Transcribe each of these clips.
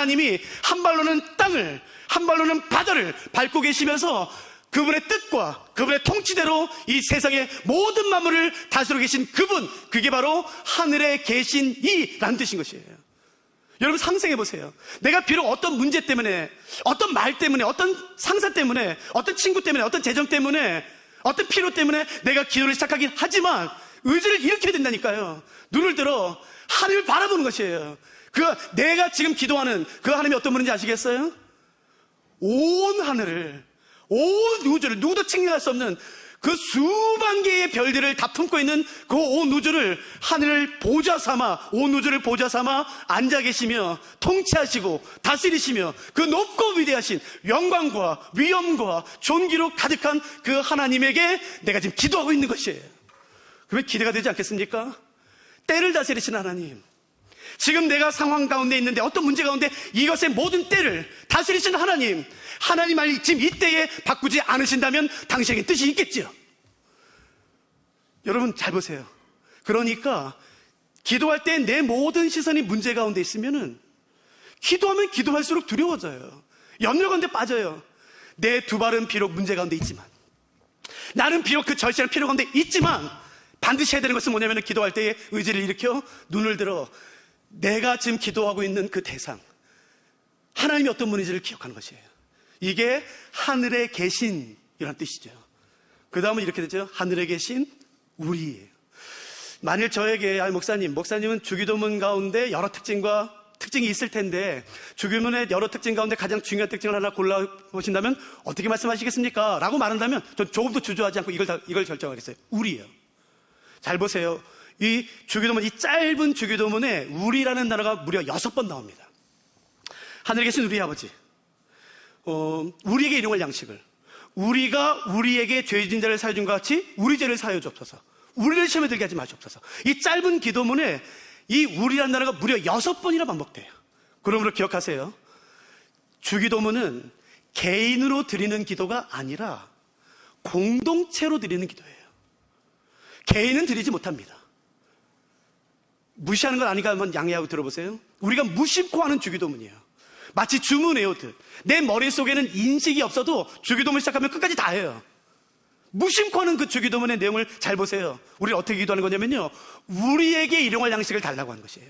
하나님이 한 발로는 땅을, 한 발로는 바다를 밟고 계시면서 그분의 뜻과 그분의 통치대로 이 세상의 모든 만물을 다스리고 계신 그분, 그게 바로 하늘에 계신 이라는 뜻인 것이에요. 여러분 상상해 보세요. 내가 비록 어떤 문제 때문에, 어떤 말 때문에, 어떤 상사 때문에, 어떤 친구 때문에, 어떤 재정 때문에, 어떤 필요 때문에 내가 기도를 시작하긴 하지만 의지를 일으켜야 된다니까요. 눈을 들어 하나님을 바라보는 것이에요. 내가 지금 기도하는 그 하나님이 어떤 분인지 아시겠어요? 온 하늘을, 온 우주를, 누구도 측량할 수 없는 그 수만 개의 별들을 다 품고 있는 그 온 우주를 하늘을 보좌 삼아, 온 우주를 보좌 삼아 앉아 계시며 통치하시고 다스리시며 그 높고 위대하신 영광과 위엄과 존귀로 가득한 그 하나님에게 내가 지금 기도하고 있는 것이에요. 그러면 기대가 되지 않겠습니까? 때를 다스리신 하나님, 지금 내가 상황 가운데 있는데, 어떤 문제 가운데 이것의 모든 때를 다스리신 하나님, 하나님을 지금 이때에 바꾸지 않으신다면 당신에게 뜻이 있겠죠. 여러분 잘 보세요. 그러니까 기도할 때 내 모든 시선이 문제 가운데 있으면은 기도하면 기도할수록 두려워져요. 염려 가운데 빠져요. 내 두 발은 비록 문제 가운데 있지만, 나는 비록 그 절실한 필요 가운데 있지만, 반드시 해야 되는 것은 뭐냐면 기도할 때에 의지를 일으켜 눈을 들어 내가 지금 기도하고 있는 그 대상, 하나님이 어떤 분인지를 기억하는 것이에요. 이게 하늘에 계신이라는 뜻이죠. 그 다음은 이렇게 되죠. 하늘에 계신 우리예요. 만일 저에게, 목사님은 주기도문 가운데 여러 특징이 있을 텐데 주기도문의 여러 특징 가운데 가장 중요한 특징을 하나 골라보신다면 어떻게 말씀하시겠습니까? 라고 말한다면 전 조금도 주저하지 않고 이걸 결정하겠어요. 우리예요. 잘 보세요. 이 주기도문, 이 짧은 주기도문에 우리라는 단어가 무려 6번 나옵니다. 하늘에 계신 우리 아버지, 우리에게 일용할 양식을, 우리가 우리에게 죄진 자를 사여 준 것 같이 우리 죄를 사여 주옵소서, 우리를 시험에 들게 하지 마시옵소서. 이 짧은 기도문에 이 우리라는 단어가 무려 6번이나 반복돼요. 그러므로 기억하세요. 주기도문은 개인으로 드리는 기도가 아니라 공동체로 드리는 기도예요. 개인은 드리지 못합니다. 무시하는 건 아니까 한번 양해하고 들어보세요. 우리가 무심코 하는 주기도문이에요. 마치 주문 외우듯 내 머릿속에는 인식이 없어도 주기도문 시작하면 끝까지 다 해요. 무심코 하는 그 주기도문의 내용을 잘 보세요. 우리는 어떻게 기도하는 거냐면요, 우리에게 일용할 양식을 달라고 하는 것이에요.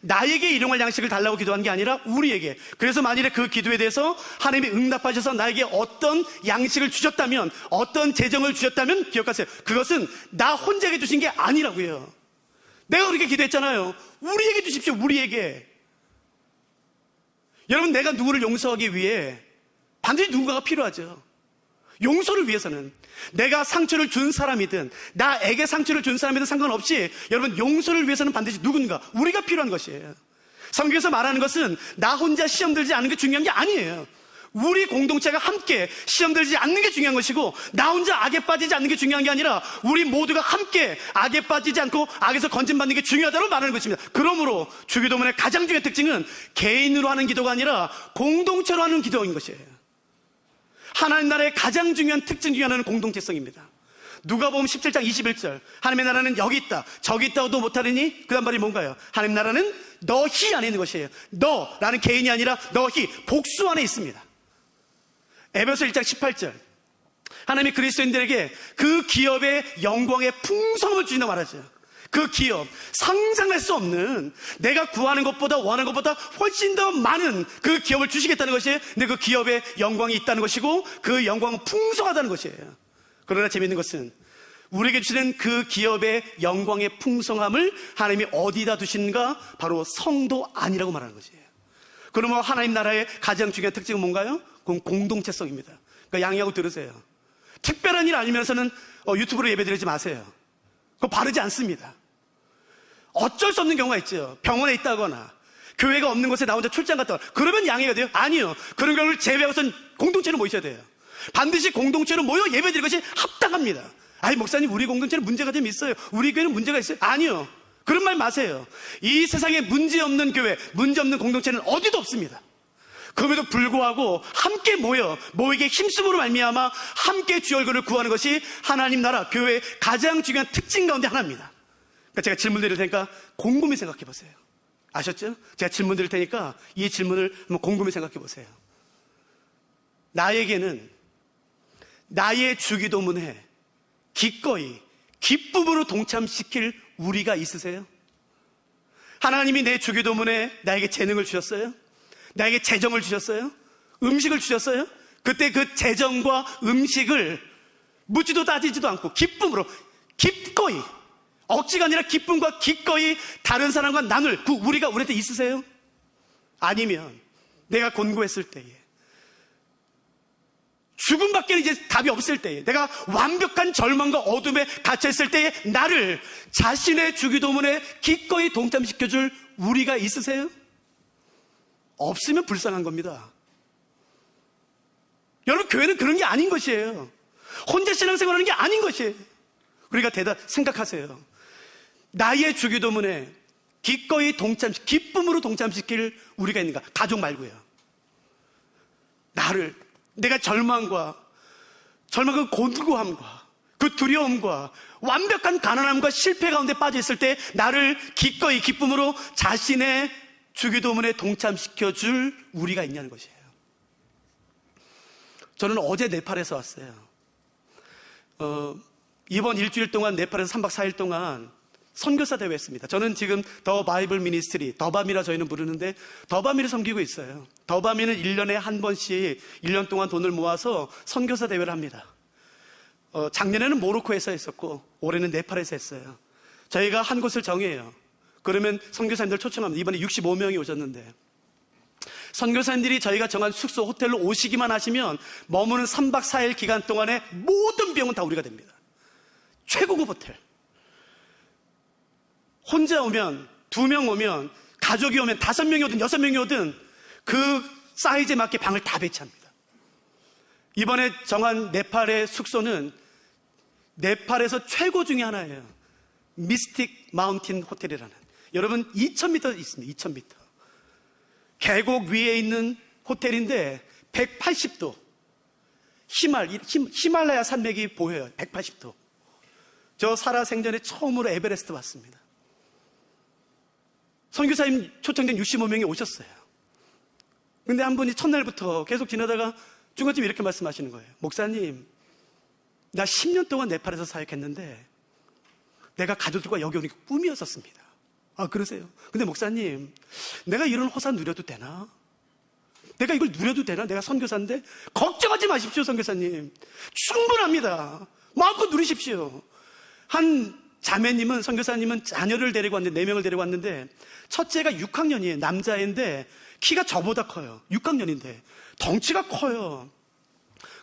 나에게 일용할 양식을 달라고 기도하는 게 아니라 우리에게. 그래서 만일에 그 기도에 대해서 하나님이 응답하셔서 나에게 어떤 양식을 주셨다면, 어떤 재정을 주셨다면 기억하세요. 그것은 나 혼자에게 주신 게 아니라고요. 내가 그렇게 기도했잖아요. 우리에게 주십시오. 우리에게. 여러분, 내가 누구를 용서하기 위해 반드시 누군가가 필요하죠. 용서를 위해서는 내가 상처를 준 사람이든 나에게 상처를 준 사람이든 상관없이 여러분, 용서를 위해서는 반드시 누군가, 우리가 필요한 것이에요. 성경에서 말하는 것은 나 혼자 시험 들지 않는 게 중요한 게 아니에요. 우리 공동체가 함께 시험 들지 않는 게 중요한 것이고, 나 혼자 악에 빠지지 않는 게 중요한 게 아니라 우리 모두가 함께 악에 빠지지 않고 악에서 건진받는 게 중요하다고 말하는 것입니다. 그러므로 주기도문의 가장 중요한 특징은 개인으로 하는 기도가 아니라 공동체로 하는 기도인 것이에요. 하나님 나라의 가장 중요한 특징 중에 하나는 공동체성입니다. 누가복음 17장 21절, 하나님의 나라는 여기 있다 저기 있다고도 못하리니, 그 다음 말이 뭔가요? 하나님 나라는 너희 안에 있는 것이에요. 너라는 개인이 아니라 너희, 복수 안에 있습니다. 에베소 1장 18절, 하나님이 그리스도인들에게 그 기업의 영광의 풍성함을 주신다고 말하죠. 그 기업, 상상할 수 없는, 내가 구하는 것보다 원하는 것보다 훨씬 더 많은 그 기업을 주시겠다는 것이, 근데 그 기업에 영광이 있다는 것이고 그 영광은 풍성하다는 것이에요. 그러나 재미있는 것은 우리에게 주시는 그 기업의 영광의 풍성함을 하나님이 어디다 두시는가? 바로 성도 안이라고 말하는 것이에요. 그러면 하나님 나라의 가장 중요한 특징은 뭔가요? 그건 공동체성입니다. 그러니까 양해하고 들으세요. 특별한 일 아니면서는 유튜브로 예배드리지 마세요. 그거 바르지 않습니다. 어쩔 수 없는 경우가 있죠. 병원에 있다거나 교회가 없는 곳에 나 혼자 출장 갔다거나, 그러면 양해가 돼요? 아니요. 그런 경우를 제외하고선 공동체로 모이셔야 돼요. 반드시 공동체로 모여 예배드릴 것이 합당합니다. 아니, 목사님, 우리 공동체는 문제가 좀 있어요. 우리 교회는 문제가 있어요. 아니요. 그런 말 마세요. 이 세상에 문제없는 교회, 문제없는 공동체는 어디도 없습니다. 그럼에도 불구하고 함께 모이게 힘쓰므로 말미암아 함께 주 얼굴을 구하는 것이 하나님 나라, 교회의 가장 중요한 특징 가운데 하나입니다. 그러니까 제가 질문 드릴 테니까 곰곰이 생각해 보세요. 아셨죠? 제가 질문 드릴 테니까 이 질문을 한번 곰곰이 생각해 보세요. 나에게는 나의 주기도문에 기꺼이 기쁨으로 동참시킬 우리가 있으세요? 하나님이 내 주기도문에 나에게 재능을 주셨어요? 나에게 재정을 주셨어요? 음식을 주셨어요? 그때 그 재정과 음식을 묻지도 따지지도 않고 기쁨으로 기꺼이, 억지가 아니라 기쁨과 기꺼이 다른 사람과 나눌 그 우리가 우리한테 있으세요? 아니면 내가 곤고했을 때에, 죽음밖에 이제 답이 없을 때에, 내가 완벽한 절망과 어둠에 갇혀있을 때에 나를 자신의 주기도문에 기꺼이 동참시켜줄 우리가 있으세요? 없으면 불쌍한 겁니다. 여러분, 교회는 그런 게 아닌 것이에요. 혼자 신앙생활하는 게 아닌 것이에요. 우리가 생각하세요. 나의 주기도문에 기꺼이 기쁨으로 동참시킬 우리가 있는가? 가족 말고요. 내가 절망과 그 곤고함과 그 두려움과 완벽한 가난함과 실패 가운데 빠져 있을 때 나를 기꺼이 기쁨으로 자신의 주기도문에 동참시켜줄 우리가 있냐는 것이에요. 저는 어제 네팔에서 왔어요. 이번 일주일 동안 네팔에서 3박 4일 동안 선교사 대회 했습니다. 저는 지금 더 바이블 미니스트리, 더바미라 저희는 부르는데 더바미를 섬기고 있어요. 더바미는 1년에 한 번씩 1년 동안 돈을 모아서 선교사 대회를 합니다. 작년에는 모로코에서 했었고 올해는 네팔에서 했어요. 저희가 한 곳을 정해요. 그러면 선교사님들 초청합니다. 이번에 65명이 오셨는데 선교사님들이 저희가 정한 숙소, 호텔로 오시기만 하시면 머무는 3박 4일 기간 동안에 모든 비용은 다 우리가 됩니다. 최고급 호텔. 혼자 오면, 2명 오면, 가족이 오면 5명이 오든 6명이 오든 그 사이즈에 맞게 방을 다 배치합니다. 이번에 정한 네팔의 숙소는 네팔에서 최고 중에 하나예요. 미스틱 마운틴 호텔이라는. 여러분 2000m 있습니다. 2000m. 계곡 위에 있는 호텔인데 180도. 히말라야 산맥이 보여요. 180도. 저 살아생전에 처음으로 에베레스트 봤습니다. 선교사님 초청된 65명이 오셨어요. 근데 한 분이 첫날부터 계속 지나다가 중간쯤 이렇게 말씀하시는 거예요. 목사님, 나 10년 동안 네팔에서 사역했는데 내가 가족들과 여기 오는 게 꿈이었었습니다. 아, 그러세요? 근데 목사님, 내가 이런 호사 누려도 되나? 내가 이걸 누려도 되나? 내가 선교사인데 걱정하지 마십시오, 선교사님. 충분합니다. 마음껏 누리십시오. 한 자매님은, 선교사님은 자녀를 데리고 왔는데 4명을 데리고 왔는데 첫째가 6학년이에요. 남자인데 키가 저보다 커요. 6학년인데 덩치가 커요.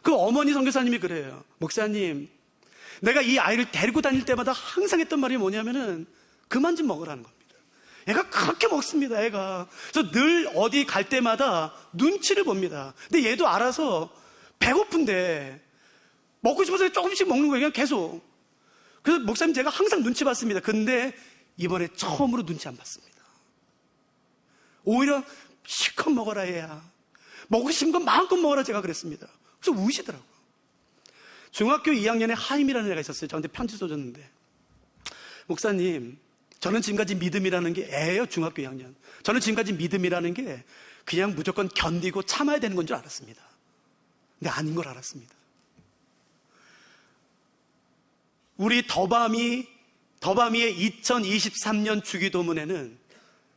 그 어머니 선교사님이 그래요. 목사님, 내가 이 아이를 데리고 다닐 때마다 항상 했던 말이 뭐냐면은 그만 좀 먹으라는 겁니다. 애가 그렇게 먹습니다, 애가. 그래서 늘 어디 갈 때마다 눈치를 봅니다. 근데 얘도 알아서 배고픈데 먹고 싶어서 조금씩 먹는 거예요, 그냥 계속. 그래서 목사님, 제가 항상 눈치 봤습니다. 근데 이번에 처음으로 눈치 안 봤습니다. 오히려 실컷 먹어라, 얘야. 먹고 싶은 건 마음껏 먹어라, 제가 그랬습니다. 그래서 우시더라고요. 중학교 2학년에 하임이라는 애가 있었어요. 저한테 편지 써줬는데, 목사님, 저는 지금까지 믿음이라는 게 애예요. 중학교 2학년. 저는 지금까지 믿음이라는 게 그냥 무조건 견디고 참아야 되는 건 줄 알았습니다. 근데 아닌 걸 알았습니다. 우리 더바미의 2023년 주기도문에는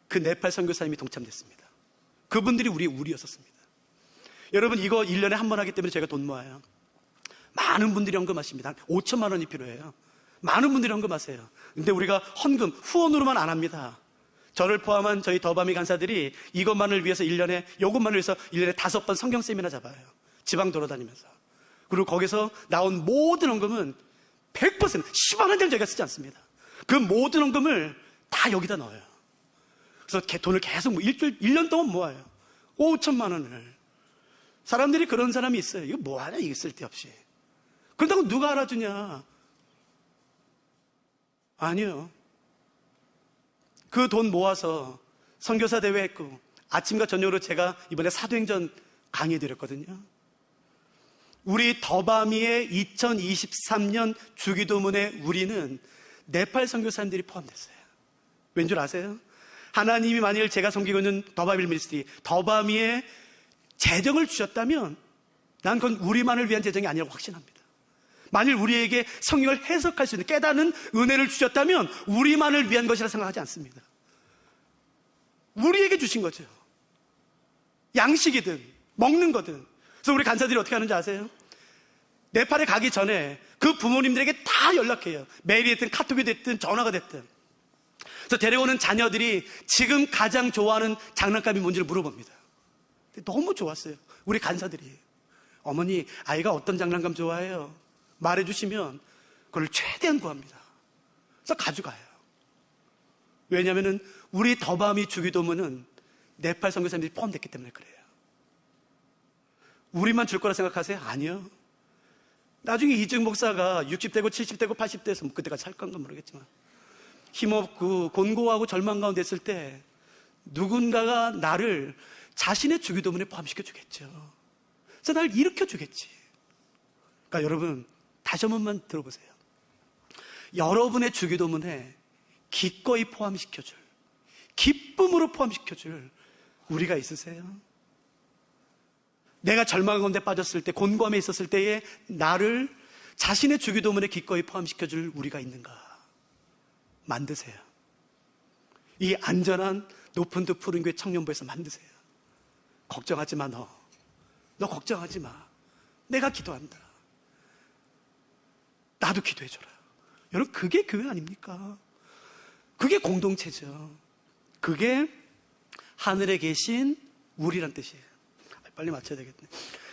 그 네팔 선교사님이 동참됐습니다. 그분들이 우리였었습니다. 여러분, 이거 1년에 한 번 하기 때문에 저희가 돈 모아요. 많은 분들이 헌금하십니다. 5천만 원이 필요해요. 많은 분들이 헌금하세요. 근데 우리가 헌금, 후원으로만 안 합니다. 저를 포함한 저희 더바미 간사들이 이것만을 위해서 요것만을 위해서 1년에 5번 성경 세미나 잡아요. 지방 돌아다니면서. 그리고 거기서 나온 모든 헌금은 100% 10원 한 장 저희가 쓰지 않습니다. 그 모든 헌금을 다 여기다 넣어요. 그래서 돈을 계속 1년 동안 모아요. 5천만 원을. 사람들이 그런 사람이 있어요. 이거 뭐하냐, 이게 쓸데없이. 그런다고 누가 알아주냐? 아니요. 그 돈 모아서 선교사 대회 했고, 아침과 저녁으로 제가 이번에 사도행전 강의 드렸거든요. 우리 더바미의 2023년 주기도문에 우리는 네팔 선교사님들이 포함됐어요. 왠 줄 아세요? 하나님이 만일 제가 섬기고 있는 더바밀 미니스트리, 더바미에 재정을 주셨다면 난 그건 우리만을 위한 재정이 아니라고 확신합니다. 만일 우리에게 성경을 해석할 수 있는 깨닫는 은혜를 주셨다면 우리만을 위한 것이라 생각하지 않습니다. 우리에게 주신 거죠. 양식이든 먹는 거든. 그래서 우리 간사들이 어떻게 하는지 아세요? 네팔에 가기 전에 그 부모님들에게 다 연락해요. 메일이 됐든 카톡이 됐든 전화가 됐든. 그래서 데려오는 자녀들이 지금 가장 좋아하는 장난감이 뭔지를 물어봅니다. 너무 좋았어요. 우리 간사들이. 어머니, 아이가 어떤 장난감 좋아해요? 말해주시면 그걸 최대한 구합니다. 그래서 가져가요. 왜냐하면 우리 더바미 주기도문은 네팔 선교사님들이 포함됐기 때문에 그래요. 우리만 줄 거라 생각하세요? 아니요. 나중에 이증 목사가 60대고 70대고 80대에서 뭐 그때까지 살 건가 모르겠지만 힘없고 곤고하고 절망 가운데 있을 때 누군가가 나를 자신의 주기도문에 포함시켜 주겠죠. 그래서 날 일으켜 주겠지. 그러니까 여러분 다시 한 번만 들어보세요. 여러분의 주기도문에 기꺼이 포함시켜줄, 기쁨으로 포함시켜줄 우리가 있으세요? 내가 절망 가운데 빠졌을 때, 곤고함에 있었을 때에 나를 자신의 주기도문에 기꺼이 포함시켜줄 우리가 있는가? 만드세요. 이 안전한 높은 듯 푸른 교회 청년부에서 만드세요. 걱정하지 마, 너 걱정하지 마. 내가 기도한다. 나도 기도해줘라. 여러분, 그게 교회 아닙니까? 그게 공동체죠. 그게 하늘에 계신 우리란 뜻이에요. 빨리 맞춰야 되겠네.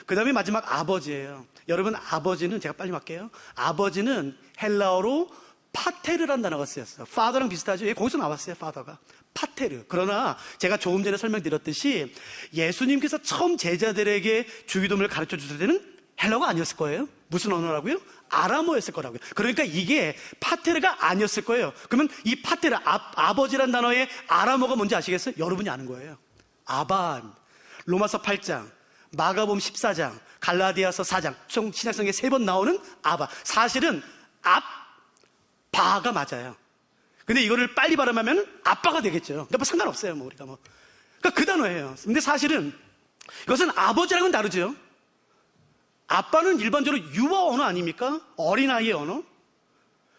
그 다음에 마지막 아버지예요. 여러분, 아버지는 제가 빨리 맞게요. 아버지는 헬라어로 파테르란 단어가 쓰였어요. father랑 비슷하죠? 거기서 나왔어요, father가. 파테르. 그러나 제가 조금 전에 설명드렸듯이 예수님께서 처음 제자들에게 주기도문을 가르쳐 주실 때는 헬라어가 아니었을 거예요. 무슨 언어라고요? 아람어였을 거라고요. 그러니까 이게 파테르가 아니었을 거예요. 그러면 이 파테르, 아버지란 단어의 아람어가 뭔지 아시겠어요? 여러분이 아는 거예요. 아반. 로마서 8장, 마가복음 14장, 갈라디아서 4장, 총 신약성경에 3번 나오는 아바. 사실은 아바가 맞아요. 근데 이거를 빨리 발음하면 아빠가 되겠죠. 그러니까 뭐 상관없어요, 뭐 우리가 뭐. 그러니까 그 단어예요. 근데 사실은 이것은 아버지랑은 다르죠. 아빠는 일반적으로 유아 언어 아닙니까? 어린아이의 언어?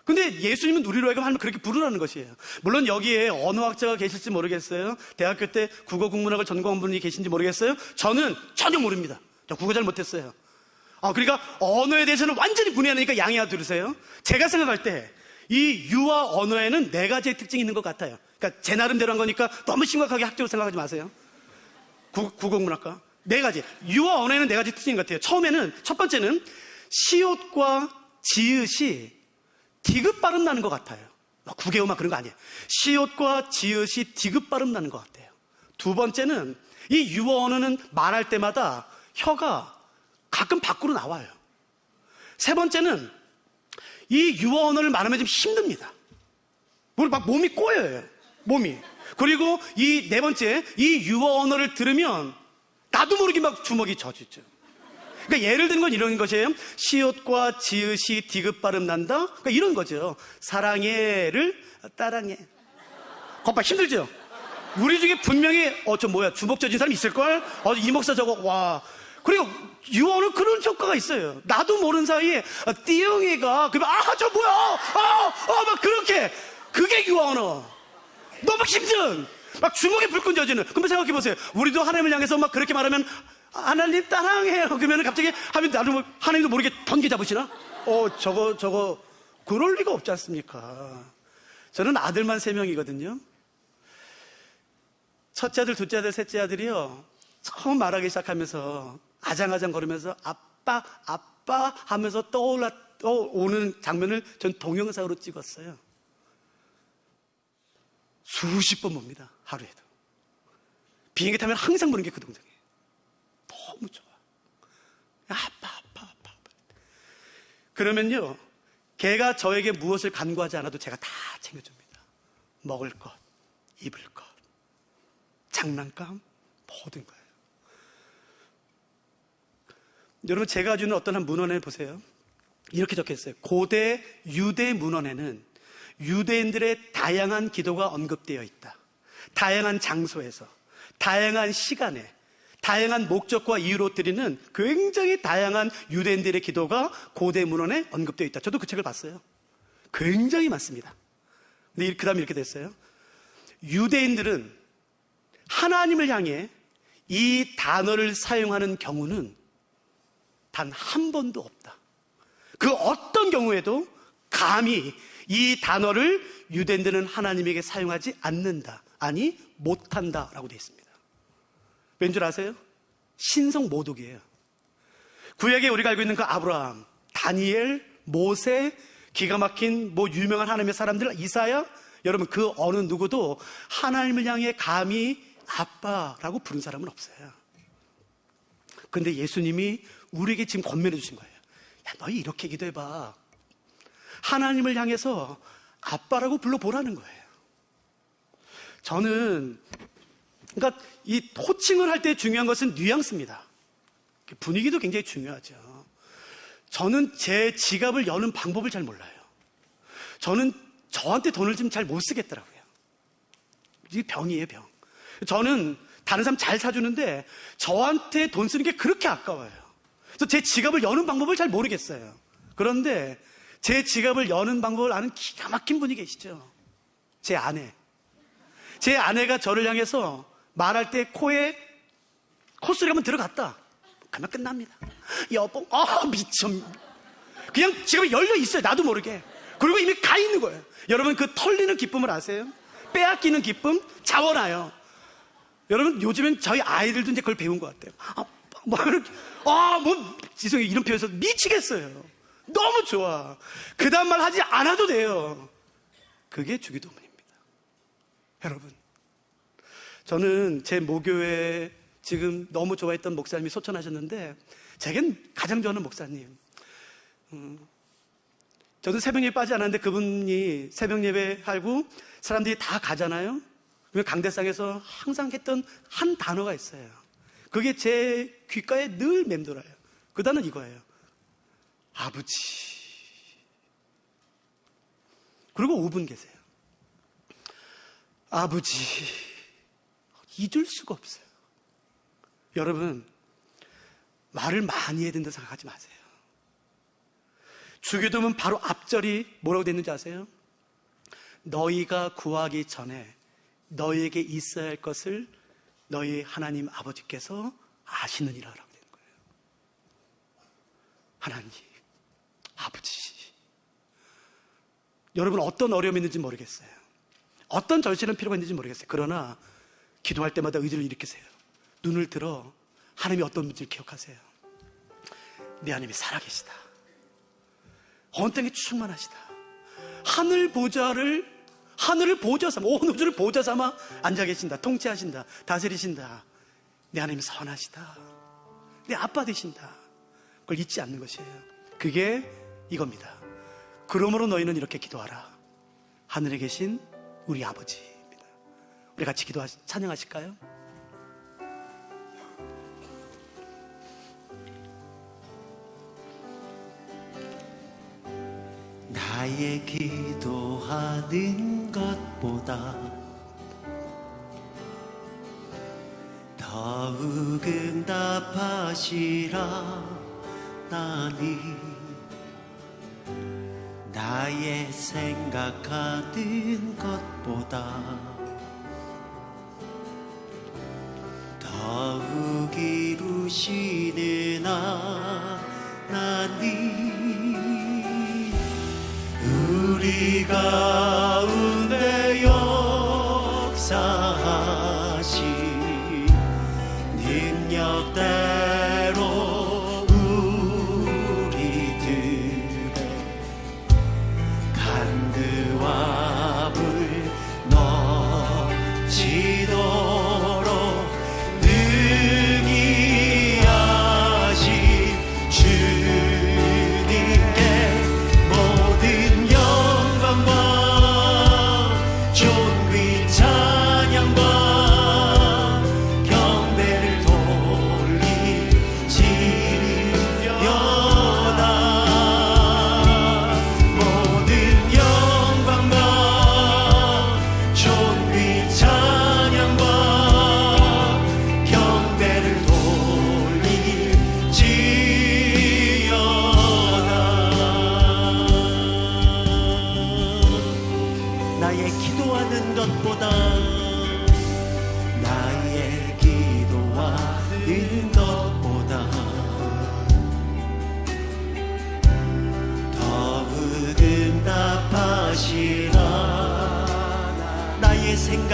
근데 예수님은 우리로 하여금 하면 그렇게 부르라는 것이에요. 물론 여기에 언어학자가 계실지 모르겠어요. 대학교 때 국어 국문학을 전공한 분이 계신지 모르겠어요. 저는 전혀 모릅니다. 저 국어 잘 못했어요. 그러니까 언어에 대해서는 완전히 분해하니까 양해하 들으세요. 제가 생각할 때 이 유아 언어에는 4가지의 특징이 있는 것 같아요. 그러니까 제 나름대로 한 거니까 너무 심각하게 학적으로 생각하지 마세요. 국어 국문학과 4가지. 유아 언어에는 4가지 특징인 것 같아요. 첫 번째는 시옷과 지읒이 디귿 발음 나는 것 같아요. 국외음악 그런 거 아니에요. 시옷과 지읒이 디귿 발음 나는 것 같아요. 두 번째는 이 유아 언어는 말할 때마다 혀가 가끔 밖으로 나와요. 세 번째는 이 유아 언어를 말하면 좀 힘듭니다. 막 몸이 꼬여요. 몸이. 그리고 이 네 번째, 이 유아 언어를 들으면 나도 모르게 막 주먹이 젖죠. 그러니까 예를 든 건 이런 것이에요. 시옷과 지읒이 디귿 발음 난다. 그러니까 이런 거죠. 사랑해를 따랑해. 겁봐 힘들죠. 우리 중에 분명히 주먹 젖은 사람 있을걸? 이 목사 저거 와. 그리고 유언은 그런 효과가 있어요. 나도 모르는 사이에 띠용이가 그러면 저 뭐야? 막 그렇게 그게 유언어. 너무 힘든. 막 주먹에 불끈 젖이는. 그러면 생각해 보세요. 우리도 하나님을 향해서 막 그렇게 말하면 하나님 따랑해요. 그러면 갑자기 하면 나도 하나님도 모르게 던기 잡으시나? 저거 그럴 리가 없지 않습니까? 저는 아들만 3명이거든요. 첫째 아들, 둘째 아들, 셋째 아들이요. 처음 말하기 시작하면서 아장아장 거리면서 아빠 하면서 떠오는 장면을 전 동영상으로 찍었어요. 수십 번 봅니다. 하루에도. 비행기 타면 항상 보는 게 그 동작이에요. 너무 좋아. 아빠. 그러면요, 걔가 저에게 무엇을 간구하지 않아도 제가 다 챙겨줍니다. 먹을 것, 입을 것, 장난감, 모든 거예요. 여러분, 제가 주는 어떤 한 문헌에 보세요. 이렇게 적혀있어요. 고대 유대 문헌에는 유대인들의 다양한 기도가 언급되어 있다. 다양한 장소에서, 다양한 시간에, 다양한 목적과 이유로 드리는 굉장히 다양한 유대인들의 기도가 고대 문헌에 언급되어 있다. 저도 그 책을 봤어요. 굉장히 많습니다. 근데 그 다음에 이렇게 됐어요. 유대인들은 하나님을 향해 이 단어를 사용하는 경우는 단 한 번도 없다. 그 어떤 경우에도 감히 이 단어를 유대인들은 하나님에게 사용하지 않는다. 아니, 못한다 라고 되어 있습니다. 왠 줄 아세요? 신성 모독이에요. 구약에 우리가 알고 있는 그 아브라함, 다니엘, 모세, 기가 막힌 유명한 하나님의 사람들, 이사야, 여러분 그 어느 누구도 하나님을 향해 감히 아빠라고 부른 사람은 없어요. 그런데 예수님이 우리에게 지금 권면해 주신 거예요. 야, 너희 이렇게 기도해봐. 하나님을 향해서 아빠라고 불러보라는 거예요. 저는 그러니까 이 호칭을 할 때 중요한 것은 뉘앙스입니다. 분위기도 굉장히 중요하죠. 저는 제 지갑을 여는 방법을 잘 몰라요. 저는 저한테 돈을 좀 잘 못 쓰겠더라고요. 이게 병이에요, 병. 저는 다른 사람 잘 사주는데 저한테 돈 쓰는 게 그렇게 아까워요. 그래서 제 지갑을 여는 방법을 잘 모르겠어요. 그런데 제 지갑을 여는 방법을 아는 기가 막힌 분이 계시죠. 제 아내. 제 아내가 저를 향해서 말할 때 코에 콧소리가 한번 들어갔다. 그러면 끝납니다. 여보, 미쳐. 그냥 지갑이 열려 있어요. 나도 모르게. 그리고 이미 가 있는 거예요. 여러분 그 털리는 기쁨을 아세요? 빼앗기는 기쁨? 자원하요. 여러분 요즘엔 저희 아이들도 이제 그걸 배운 것 같아요. 지성이 이런 표현에서 미치겠어요. 너무 좋아. 그 다음 말 하지 않아도 돼요. 그게 주기도문입니다. 여러분, 저는 제 모교에 지금 너무 좋아했던 목사님이 소천하셨는데 제겐 가장 좋아하는 목사님. 저도 새벽 예배 빠지 않았는데 그분이 새벽 예배 하고 사람들이 다 가잖아요. 그러면 강대상에서 항상 했던 한 단어가 있어요. 그게 제 귓가에 늘 맴돌아요. 그 단어는 이거예요. 아버지. 그리고 5분 계세요. 아버지. 잊을 수가 없어요. 여러분, 말을 많이 해야 된다고 생각하지 마세요. 주기도문 바로 앞절이 뭐라고 됐는지 아세요? 너희가 구하기 전에 너희에게 있어야 할 것을 너희 하나님 아버지께서 아시느니라 라고 되는 거예요. 하나님, 아버지. 여러분 어떤 어려움이 있는지 모르겠어요. 어떤 절실한 필요가 있는지 모르겠어요. 그러나 기도할 때마다 의지를 일으키세요. 눈을 들어 하나님이 어떤 분인지를 기억하세요. 내 하나님이 살아계시다. 온 땅에 충만하시다. 하늘을 보좌 삼아, 온 우주를 보좌 삼아 앉아 계신다. 통치하신다. 다스리신다. 내 하나님 선하시다. 내 아빠 되신다. 그걸 잊지 않는 것이에요. 그게 이겁니다. 그러므로 너희는 이렇게 기도하라. 하늘에 계신 우리 아버지입니다. 우리 같이 찬양하실까요? 나의 기도하는 것보다 더욱 응답하시라. 나니 나의 생각하는 것보다 더욱 이루시는 하나님, 우리 가운데 역사하신 능력대로 우리들의 간드와 불 넘치도록 능히 하신 주님께 모든 영광과 존귀 찬양과 경배를 돌리며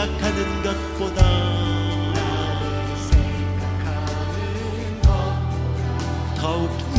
생각하는 것보다 더욱